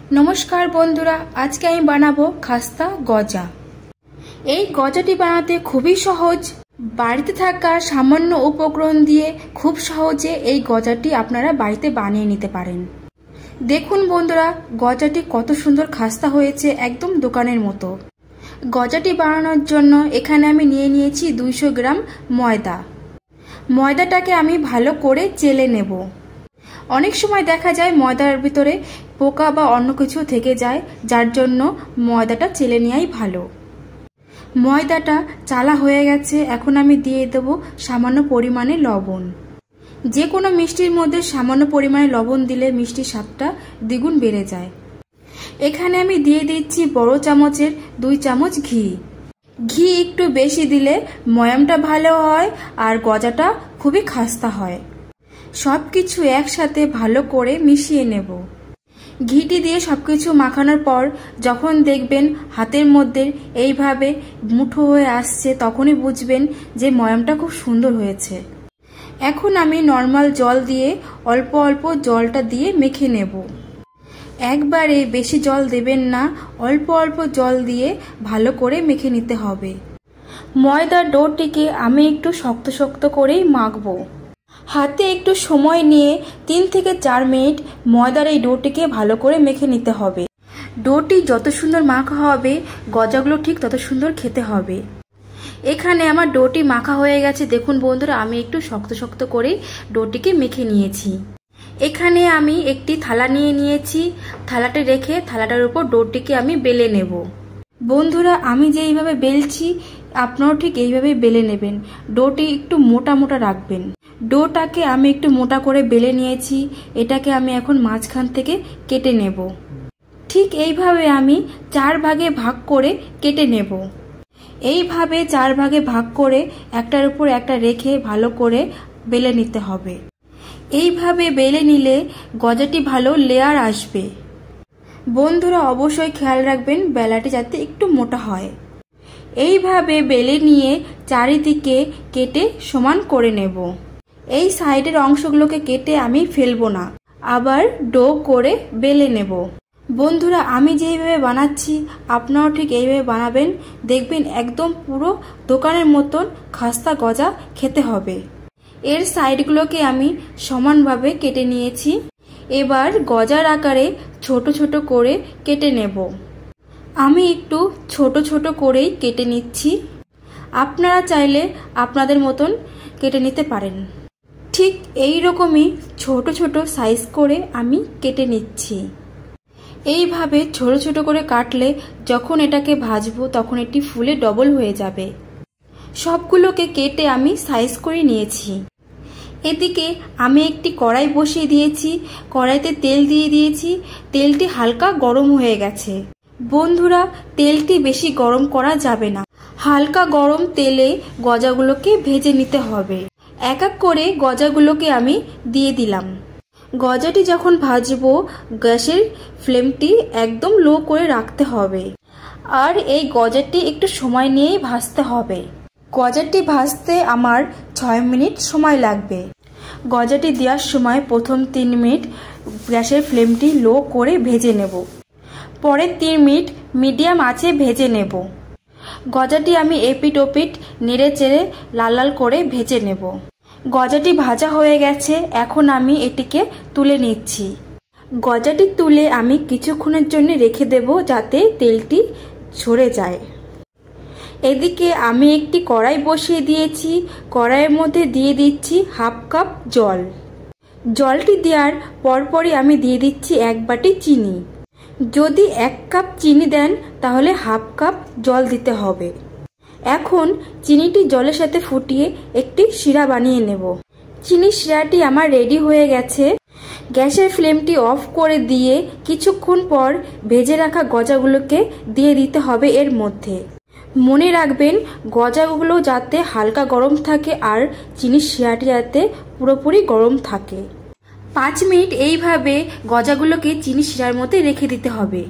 नमस्कार बंधुरा आज के बानाबो खास्ता गजा। এই গজাটি বানাতে খুবই সহজ। বাড়িতে থাকা সামান্য উপকরণ দিয়ে খুব সহজে এই গজাটি আপনারা বাড়িতে বানিয়ে নিতে পারেন। দেখুন বন্ধুরা গজাটি কত সুন্দর খাস্তা হয়েছে, একদম দোকানের মতো। গজাটি বানানোর জন্য এখানে আমি নিয়ে নিয়েছি 200 গ্রাম ময়দা। ময়দাটাকে আমি ভালো করে চেলে নেব। অনেক সময় দেখা যায় ময়দার ভিতরে পোকা বা অন্য কিছু থেকে যায়, যার জন্য ময়দাটা চেলে নেওয়াই ভালো। ময়দাটা চালা হয়ে গেছে, এখন আমি দিয়ে দেব সামান্য পরিমাণে লবণ। যে কোনো মিষ্টির মধ্যে সামান্য পরিমাণে লবণ দিলে মিষ্টির স্বাদটা দ্বিগুণ বেড়ে যায়। এখানে আমি দিয়ে দিচ্ছি বড় চামচের 2 চামচ ঘি। ঘি একটু বেশি দিলে ময়ামটা ভালো হয় আর গজাটা খুবই খাস্তা হয়। সবকিছু একসাথে ভালো করে মিশিয়ে নেব। ঘিটি দিয়ে সবকিছু মাখানোর পর যখন দেখবেন হাতের মধ্যে এইভাবে মুঠো হয়ে আসছে, তখনই বুঝবেন যে ময়ামটা খুব সুন্দর হয়েছে। এখন আমি নর্মাল জল দিয়ে অল্প অল্প জলটা দিয়ে মেখে নেব। একবারে বেশি জল দেবেন না, অল্প অল্প জল দিয়ে ভালো করে মেখে নিতে হবে। ময়দার ডোটিকে আমি একটু শক্ত শক্ত করেই মাখবো। হাতে একটু সময় নিয়ে 3 থেকে 4 মিনিট ময়দার এই ডোটিকে ভালো করে মেখে নিতে হবে। ডোটি যত সুন্দর মাখা হবে গজাগুলো ঠিক তত সুন্দর খেতে হবে। এখানে আমার ডোটি মাখা হয়ে গেছে। দেখুন বন্ধুরা আমি একটু শক্ত শক্ত করে ডোটিকে মেখে নিয়েছি। এখানে আমি একটি থালা নিয়ে নিয়েছি। থালাটা রেখে থালাটার উপর ডোটিকে আমি বেলে নেব। বন্ধুরা আমি যে এইভাবে বেলছি আপনারাও ঠিক এইভাবে বেলে নেবেন। ডোটি একটু মোটা মোটা রাখবেন। ডোটাকে আমি একটু মোটা করে বেলে নিয়েছি। এটাকে আমি এখন মাঝখান থেকে কেটে নেব। ঠিক এইভাবে আমি 4 ভাগে ভাগ করে কেটে নেব। এইভাবে 4 ভাগে ভাগ করে একটার উপর একটা রেখে ভালো করে বেলে নিতে হবে। এইভাবে বেলে নিলে গজাটি ভালো লেয়ার আসবে। বন্ধুরা অবশ্যই খেয়াল রাখবেন বেলাটি যাতে একটু মোটা হয়। এইভাবে বেলে নিয়ে চারিদিকে কেটে সমান করে নেব। এই সাইডের অংশগুলোকে কেটে আমি ফেলবো না, আবার ডো করে বেলে নেব। বন্ধুরা আমি যেইভাবে বানাচ্ছি আপনারাও ঠিক এইভাবে বানাবেন, দেখবেন একদম পুরো দোকানের মতন খাস্তা গজা খেতে হবে। এর সাইডগুলোকে আমি সমানভাবে কেটে নিয়েছি। এবার গজার আকারে ছোট ছোট করে কেটে নেব। আমি একটু ছোট ছোট করেই কেটে নিচ্ছি। আপনারা চাইলে আপনাদের মতন কেটে নিতে পারেন। ঠিক এই রকমই ছোট ছোট সাইজ করে আমি কেটে নিচ্ছি। এইভাবে ছোট ছোট করে কাটলে যখন এটাকে ভাজবো তখন এটি ফুলে ডবল হয়ে যাবে। সবগুলোকে কেটে আমি সাইজ করে নিয়েছি। এদিকে আমি একটি কড়াই বসিয়ে দিয়েছি। কড়াইতে তেল দিয়ে দিয়েছি। তেলটি হালকা গরম হয়ে গেছে। বন্ধুরা তেলটি বেশি গরম করা যাবে না, হালকা গরম তেলে গজাগুলোকে ভেজে নিতে হবে। এক এক করে গজাগুলোকে আমি দিয়ে দিলাম। গজাটি যখন ভাজবো গ্যাসের ফ্লেমটি একদম লো করে রাখতে হবে। আর এই গজাটি একটু সময় নিয়েই ভাজতে হবে। গজাটি ভাজতে আমার 6 মিনিট সময় লাগবে। গজাটি দেওয়ার সময় প্রথম 3 মিনিট গ্যাসের ফ্লেমটি লো করে ভেজে নেব। পরের 3 মিনিট মিডিয়াম আঁচে ভেজে নেব। গজাটি আমি এপিট ওপিট নেড়ে চেড়ে লাল লাল করে ভেজে নেব। গজাটি ভাজা হয়ে গেছে, এখন আমি এটিকে তুলে নিচ্ছি। গজাটি তুলে আমি কিছুক্ষণের জন্য রেখে দেব যাতে তেলটি ঝরে যায়। এদিকে আমি একটি কড়াই বসিয়ে দিয়েছি। কড়াইয়ের মধ্যে দিয়ে দিচ্ছি 1/2 কাপ জল। জলটি দেওয়ার পরপরই আমি দিয়ে দিচ্ছি 1 বাটি চিনি। যদি 1 কাপ চিনি দেন তাহলে 1/2 কাপ জল দিতে হবে। এখন চিনিটি জলের সাথে ফুটিয়ে একটি শিরা বানিয়ে নেব। চিনির শিরাটি আমার রেডি হয়ে গেছে। গ্যাসের ফ্লেমটি অফ করে দিয়ে কিছুক্ষণ পর ভেজে রাখা গজাগুলোকে দিয়ে দিতে হবে এর মধ্যে। মনে রাখবেন গজাগুলো যাতে হালকা গরম থাকে আর চিনির শিরাটি যাতে পুরোপুরি গরম থাকে। 5 মিনিট এইভাবে গজাগুলোকে চিনি শিরার মধ্যে রেখে দিতে হবে।